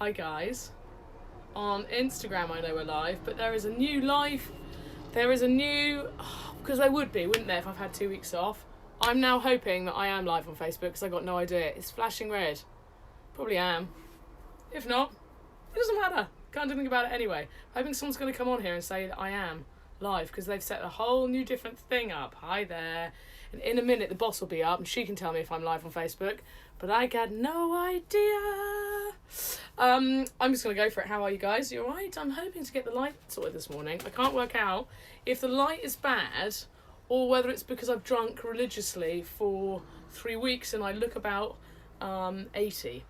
hi guys. On Instagram I know we're live, but there is a new live, because they would be, wouldn't they, if I've had 2 weeks off. I'm now hoping that I am live on Facebook because I got no idea. It's flashing red. Probably am. If not, it doesn't matter. Can't do anything about it anyway. I'm hoping someone's going to come on here and say that I am live because they've set a whole new different thing up. Hi there. And in a minute the boss will be up and she can tell me if I'm live on Facebook. But I got no idea. I'm just going to go for it. How are you guys? You alright? I'm hoping to get the light sorted this morning. I can't work out if the light is bad or whether it's because I've drunk religiously for 3 weeks and I look about 80.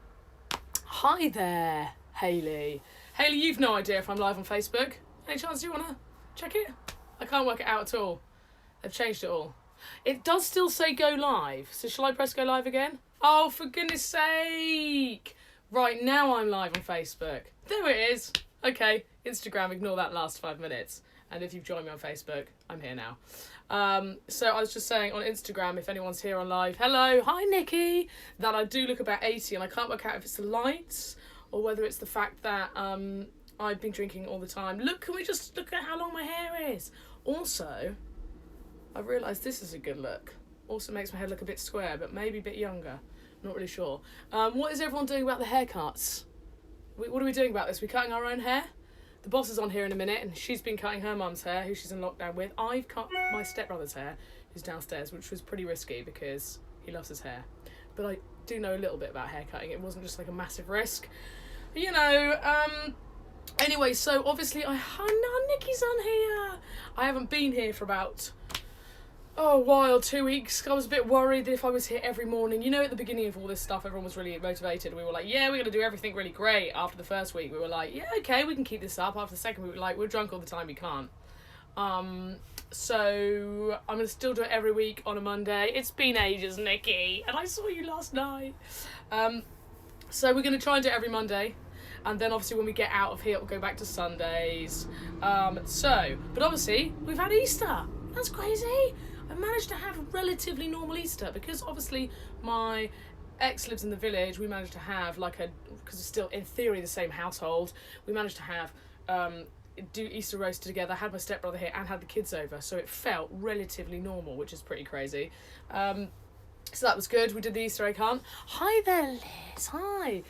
Hi there, Hayley. Hayley, you've no idea if I'm live on Facebook. Any chance you want to check it? I can't work it out at all. They've changed it all. It does still say go live. So shall I press go live again? Oh, for goodness sake. Right, now I'm live on Facebook. There it is. Okay, Instagram, ignore that last 5 minutes. And if you've joined me on Facebook, I'm here now. So I was just saying on Instagram, if anyone's here on live, hello, hi Nikki, that I do look about 80 and I can't work out if it's the lights or whether it's the fact that I've been drinking all the time. Look, can we just look at how long my hair is? Also, I've realised this is a good look. Also makes my head look a bit square, but maybe a bit younger. Not really sure. What is everyone doing about the haircuts? What are we doing about this? We cutting our own hair? The boss is on here in a minute, and she's been cutting her mum's hair, who she's in lockdown with. I've cut my stepbrother's hair, who's downstairs, which was pretty risky because he loves his hair. But I do know a little bit about hair cutting. It wasn't just like a massive risk. You know, anyway, so obviously Nikki's on here. I haven't been here for about a while, 2 weeks. I was a bit worried that if I was here every morning, you know, at the beginning of all this stuff, everyone was really motivated. We were like, yeah, we're going to do everything really great. After the first week, we were like, yeah, okay, we can keep this up. After the second week, we were like, we're drunk all the time, we can't. So I'm going to still do it every week on a Monday. It's been ages, Nikki, and I saw you last night. So we're going to try and do it every Monday. And then obviously when we get out of here, it'll go back to Sundays. But obviously, we've had Easter. That's crazy. I managed to have a relatively normal Easter because obviously my ex lives in the village. We managed to have because it's still in theory the same household. We managed to have do Easter roast together, had my stepbrother here and had the kids over. So it felt relatively normal, which is pretty crazy. So that was good. We did the Easter egg hunt. Hi there, Liz. Hi.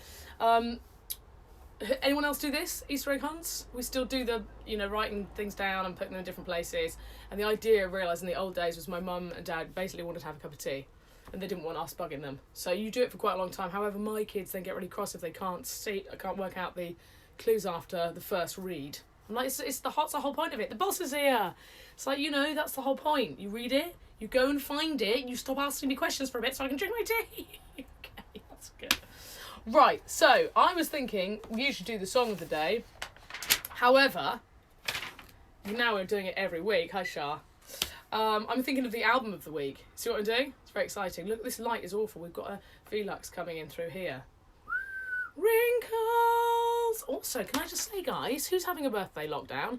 Anyone else do this, Easter egg hunts? We still do the, writing things down and putting them in different places. And the idea of realising the old days was my mum and dad basically wanted to have a cup of tea. And they didn't want us bugging them. So you do it for quite a long time. However, my kids then get really cross if they can't work out the clues after the first read. I'm like, it's the whole point of it. The boss is here. It's like, that's the whole point. You read it, you go and find it, you stop asking me questions for a bit so I can drink my tea. Okay, that's good. Right, so I was thinking we should do the song of the day. However, now we're doing it every week. Hi, Shah. I'm thinking of the album of the week. See what I'm doing? It's very exciting. Look, this light is awful. We've got a Velux coming in through here. Wrinkles! Also, can I just say, guys, who's having a birthday lockdown?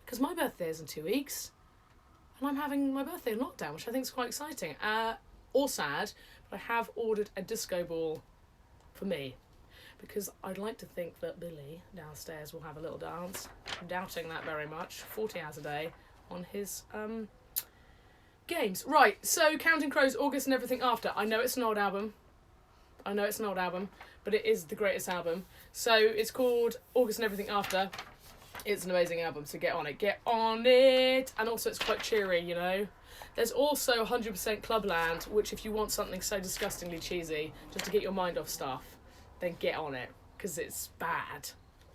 Because my birthday is in 2 weeks. And I'm having my birthday in lockdown, which I think is quite exciting. Or sad, but I have ordered a disco ball for me, because I'd like to think that Billy downstairs will have a little dance. I'm doubting that very much. 40 hours a day on his games. Right, so Counting Crows, August and Everything After. I know it's an old album, but it is the greatest album. So it's called August and Everything After. It's an amazing album, so get on it. Get on it! And also it's quite cheery, There's also 100% Clubland, which if you want something so disgustingly cheesy, just to get your mind off stuff, then get on it, because it's bad.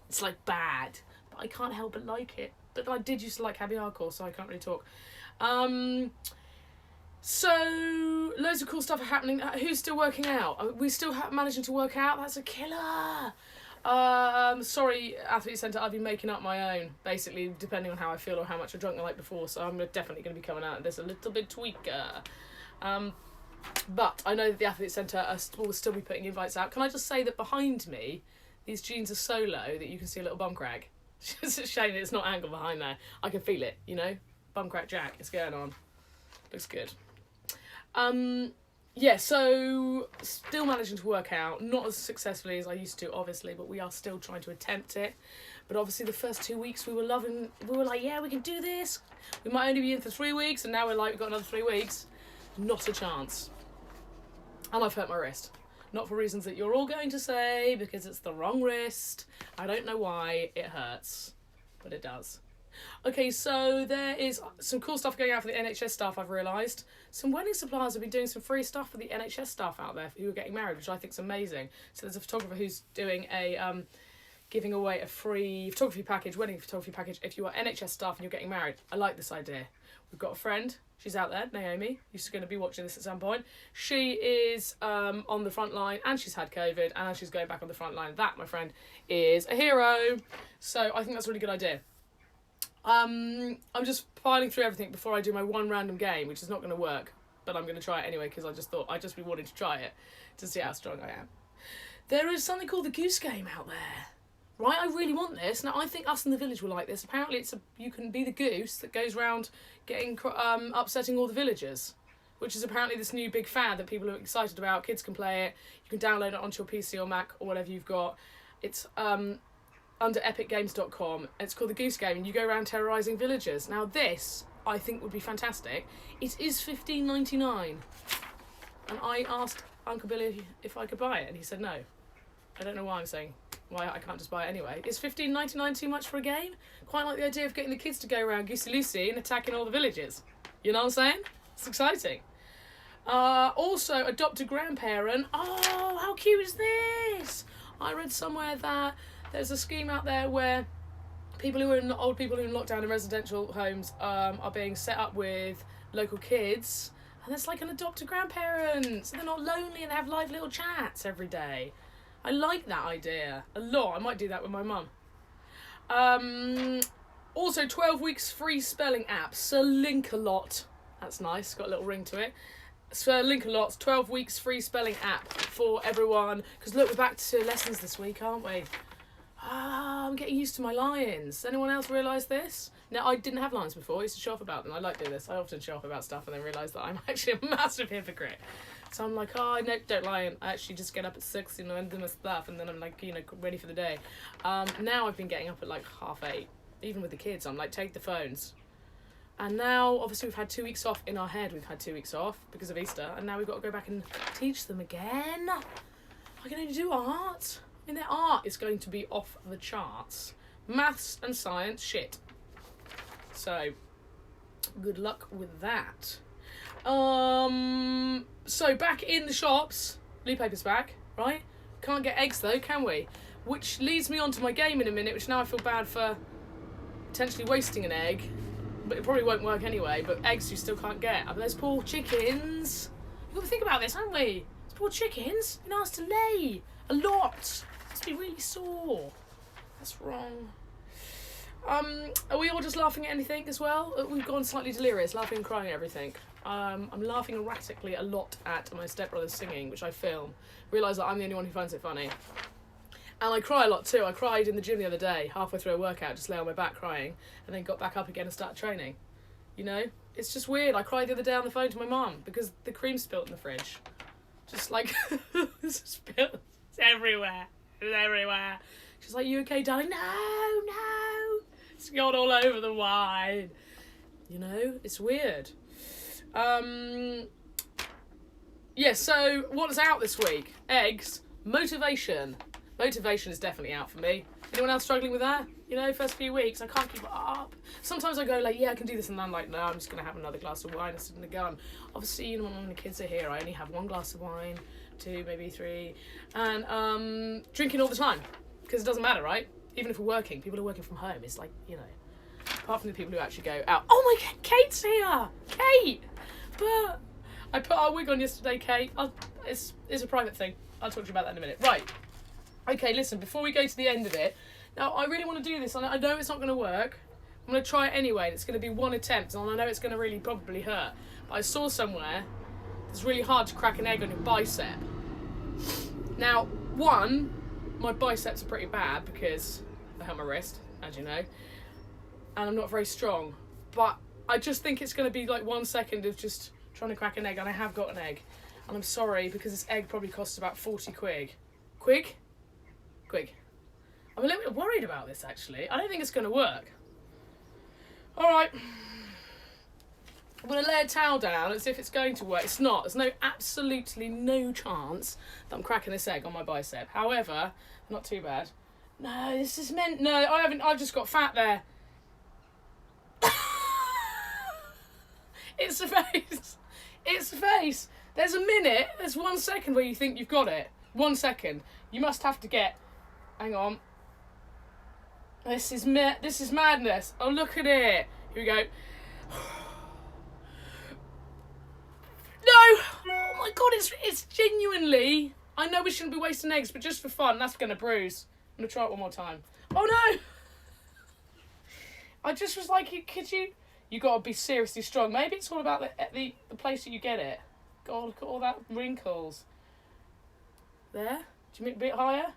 It's like bad, but I can't help but like it. But I did used to like heavy hardcore, so I can't really talk. So loads of cool stuff are happening. Who's still working out? Are we still managing to work out? That's a killer. Sorry, Athlete Centre, I've been making up my own, basically, depending on how I feel or how much I drunk the night before, so I'm definitely going to be coming out of this a little bit tweaker. But I know that the Athlete Centre will still be putting invites out. Can I just say that behind me, these jeans are so low that you can see a little bum crack. It's a shame that it's not angled behind there. I can feel it, Bum crack Jack, it's going on. Looks good. yeah, so still managing to work out, not as successfully as I used to, obviously, but we are still trying to attempt it. But obviously the first 2 weeks we were like, yeah, we can do this. We might only be in for 3 weeks, and now we're like, we've got another 3 weeks. Not a chance. And I've hurt my wrist. Not for reasons that you're all going to say, because it's the wrong wrist. I don't know why it hurts, but it does. Okay, so there is some cool stuff going out for the NHS staff, I've realised. Some wedding suppliers have been doing some free stuff for the NHS staff out there who are getting married, which I think is amazing. So there's a photographer who's doing a giving away a free photography package, wedding photography package, if you are NHS staff and you're getting married. I like this idea. We've got a friend, she's out there, Naomi, who's going to be watching this at some point. She is on the front line, and she's had COVID, and she's going back on the front line. That, my friend, is a hero. So I think that's a really good idea. I'm just piling through everything before I do my one random game, which is not going to work, but I'm going to try it anyway because I just thought I'd just be wanting to try it to see how strong I am. There is something called the Goose Game out there, right? I really want this. Now, I think Us in the Village will like this. Apparently, you can be the goose that goes around getting upsetting all the villagers, which is apparently this new big fad that people are excited about. Kids can play it. You can download it onto your PC or Mac or whatever you've got. It's under epicgames.com. It's called the Goose Game, and you go around terrorising villagers. Now this, I think, would be fantastic. It is $15.99, and I asked Uncle Billy if I could buy it, and he said no. I don't know why I'm saying why I can't just buy it anyway. Is $15.99 too much for a game? Quite like the idea of getting the kids to go around goosey-loosey and attacking all the villagers. You know what I'm saying? It's exciting. Also, adopt a grandparent. Oh, how cute is this? I read somewhere that there's a scheme out there where old people who are in lockdown in residential homes are being set up with local kids, and it's like an adopt a grandparent, so they're not lonely and they have live little chats every day. I like that idea a lot. I might do that with my mum. Also, 12 weeks free spelling app, Sir Link-a-Lot. That's nice, got a little ring to it. Sir Link-a-Lot's 12 weeks free spelling app for everyone. Because look, we're back to lessons this week, aren't we? I'm getting used to my lines. Anyone else realise this? Now, I didn't have lines before. I used to show off about them. I like doing this. I often show off about stuff and then realise that I'm actually a massive hypocrite. So I'm like, oh, no, don't lie. I actually just get up at 6, and do my stuff, and then I'm like, ready for the day. Now I've been getting up at like 8:30. Even with the kids, I'm like, take the phones. And now, obviously, we've had 2 weeks off in our head. We've had 2 weeks off because of Easter, and now we've got to go back and teach them again. I can only do art. I mean, their art is going to be off the charts. Maths and science, shit. So, good luck with that. So back in the shops, blue paper's back, right? Can't get eggs though, can we? Which leads me on to my game in a minute, which now I feel bad for potentially wasting an egg, but it probably won't work anyway. But eggs you still can't get. But those poor chickens. You've got to think about this, haven't we? Those poor chickens been asked to lay a lot. Must be really sore. That's wrong. Are we all just laughing at anything as well? We've gone slightly delirious, laughing and crying at everything. I'm laughing erratically a lot at my stepbrother's singing, which I film. Realise that I'm the only one who finds it funny. And I cry a lot too. I cried in the gym the other day, halfway through a workout, just lay on my back crying, and then got back up again and started training. You know? It's just weird. I cried the other day on the phone to my mum because the cream spilt in the fridge. Just like, it's spilled. It's everywhere. It's everywhere. She's like, you okay, darling? No. It's gone all over the wine. You know? It's weird. Yeah, so what's out this week? Eggs. Motivation. Motivation is definitely out for me. Anyone else struggling with that? You know, first few weeks, I can't keep it up. Sometimes I go like, yeah, I can do this, and then I'm like, no, I'm just going to have another glass of wine instead of the gun. Obviously, you know, when the kids are here, I only have 1 glass of wine, 2, maybe 3, and drinking all the time, because it doesn't matter, right? Even if we're working, people are working from home. It's like, you know, apart from the people who actually go out. Oh my God, Kate's here! Kate! But I put our wig on yesterday, Kate. It's a private thing. I'll talk to you about that in a minute. Right. Okay, listen, before we go to the end of it, now I really want to do this, and I know it's not going to work. I'm going to try it anyway, and it's going to be 1 attempt, and I know it's going to really probably hurt. But I saw somewhere it's really hard to crack an egg on your bicep. Now, my biceps are pretty bad because I hurt my wrist, as you know, and I'm not very strong. But I just think it's going to be like 1 second of just trying to crack an egg, and I have got an egg. And I'm sorry, because this egg probably costs about 40 quid. Quig? I'm a little bit worried about this, actually. I don't think it's going to work. All right. I'm going to lay a towel down as if it's going to work. It's not. There's absolutely no chance that I'm cracking this egg on my bicep. However, not too bad. No, this is meant... No, I haven't. I've just got fat there. It's the face. It's the face. There's a minute. There's 1 second where you think you've got it. 1 second. You must have to get... Hang on. This is madness. Oh, look at it. Here we go. No! Oh my god, it's genuinely... I know we shouldn't be wasting eggs, but just for fun, that's going to bruise. I'm going to try it one more time. Oh no! I just was like, could you... You got to be seriously strong. Maybe it's all about the place that you get it. God, look at all that wrinkles. There? Do you make it a bit higher?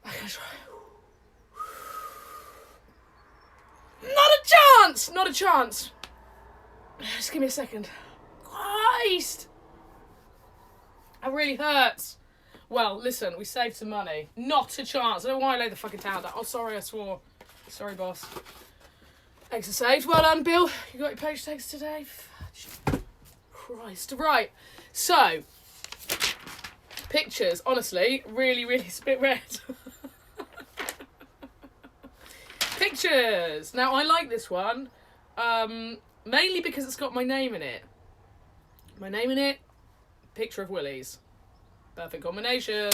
I'm going to try. Not a chance! Not a chance. Just give me a second. Christ! That really hurts. Well, listen, we saved some money. Not a chance. I don't know why I laid the fucking towel down. Oh, sorry, I swore. Sorry, boss. Eggs are saved. Well done, Bill. You got your poached eggs today? Christ. Right. So, pictures, honestly, really, really spit red. Pictures. Now, I like this one, mainly because it's got my name in it. My name in it, picture of willies. Perfect combination.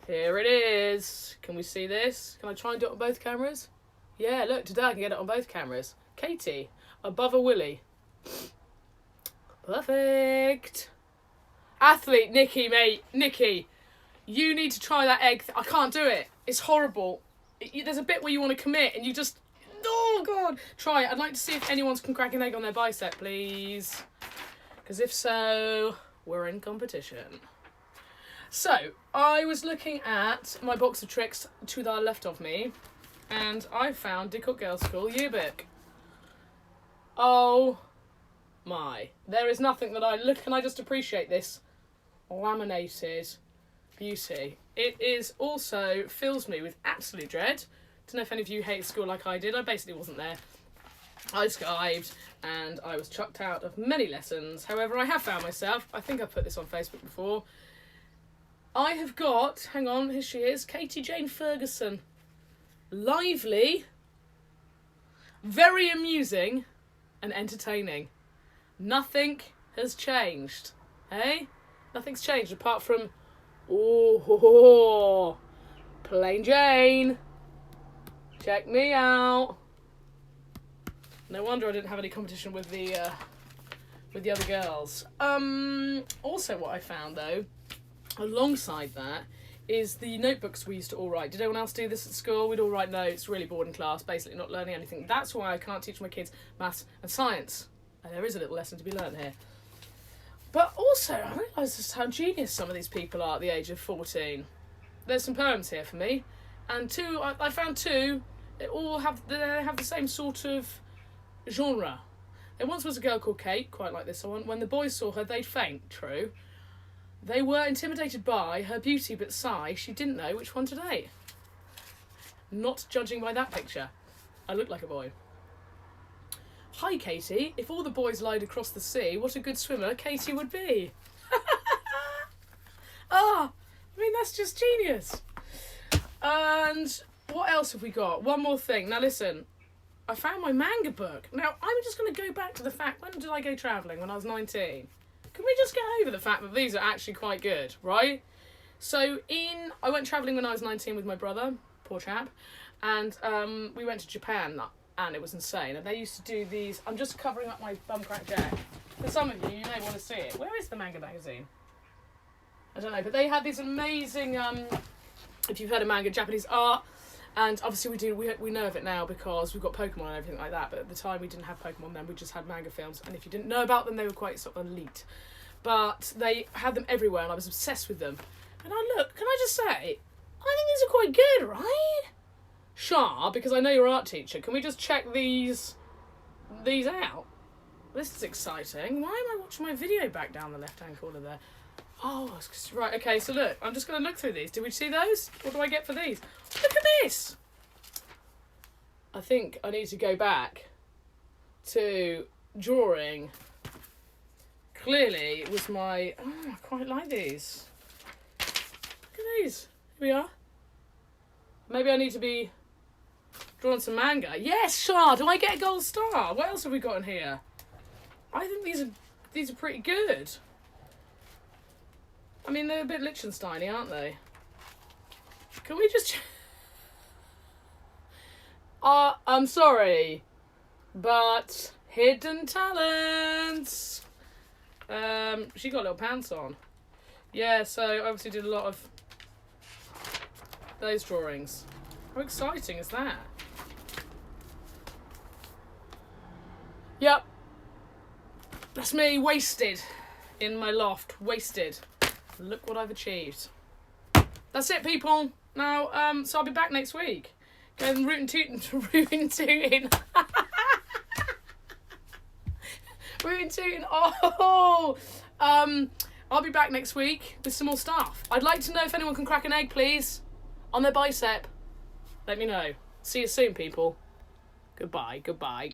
Here it is. Can we see this? Can I try and do it on both cameras? Yeah, look, today I can get it on both cameras. Katie, above a willy. Perfect. Athlete, Nikki, mate. Nikki, you need to try that egg. I can't do it. It's horrible. There's a bit where you want to commit and you just... Oh, God. Try it. I'd like to see if anyone can crack an egg on their bicep, please. Because if so, we're in competition. So, I was looking at my box of tricks to the left of me, and I found Didcot Girls' School yearbook. Oh my. There is nothing that I... Look, can I just appreciate this laminated beauty? It is also fills me with absolute dread. Don't know if any of you hate school like I did. I basically wasn't there. I skived and I was chucked out of many lessons. However, I have found myself, I think I've put this on Facebook before, I have got, hang on, here she is, Katie Jane Ferguson. Lively, very amusing and entertaining. Nothing has changed, eh? Nothing's changed apart from, oh, plain Jane. Check me out. No wonder I didn't have any competition with the other girls. Also what I found though, alongside that, is the notebooks we used to all write. Did anyone else do this at school? We'd all write notes, really bored in class, basically not learning anything. That's why I can't teach my kids maths and science. And there is a little lesson to be learned here. But also, I realise just how genius some of these people are at the age of 14. There's some poems here for me. And two, I found two, they have the same sort of genre. There once was a girl called Kate, quite like this one. When the boys saw her, they'd faint, true. They were intimidated by her beauty, but sigh, she didn't know which one to date. Not judging by that picture. I look like a boy. Hi, Katie. If all the boys lied across the sea, what a good swimmer Katie would be. I mean, that's just genius. And what else have we got? One more thing. Now, listen. I found my manga book. Now, I'm just going to go back to the fact, when did I go travelling? When I was 19. Can we just get over the fact that these are actually quite good, right? So, I went travelling when I was 19 with my brother, poor chap, and we went to Japan, and it was insane. And they used to do these... I'm just covering up my bum crack jack. For some of you, you may want to see it. Where is the manga magazine? I don't know, but they had these amazing... if you've heard of manga, Japanese art... And obviously we know of it now because we've got Pokemon and everything like that, but at the time we didn't have Pokemon then, we just had manga films, and if you didn't know about them, they were quite sort of elite. But they had them everywhere and I was obsessed with them. And can I just say, I think these are quite good, right? Shah, because I know you're an art teacher, can we just check these out? This is exciting. Why am I watching my video back down the left-hand corner there? Oh, right, okay, so look, I'm just going to look through these. Did we see those? What do I get for these? Look at this! I think I need to go back to drawing. Clearly, it was my... Oh, I quite like these. Look at these. Here we are. Maybe I need to be drawing some manga. Yes, Shah, do I get a gold star? What else have we got in here? I think these are pretty good. I mean, they're a bit Liechtenstein-y, aren't they? Can we just... I'm sorry, but hidden talents. She got little pants on. Yeah, so I obviously did a lot of those drawings. How exciting is that? Yep. That's me, wasted in my loft. Wasted. Look what I've achieved. That's it, people. Now, so I'll be back next week. Going rootin' tootin', rootin' tootin'. Rootin' tootin'. Oh! I'll be back next week with some more stuff. I'd like to know if anyone can crack an egg, please. On their bicep. Let me know. See you soon, people. Goodbye, goodbye.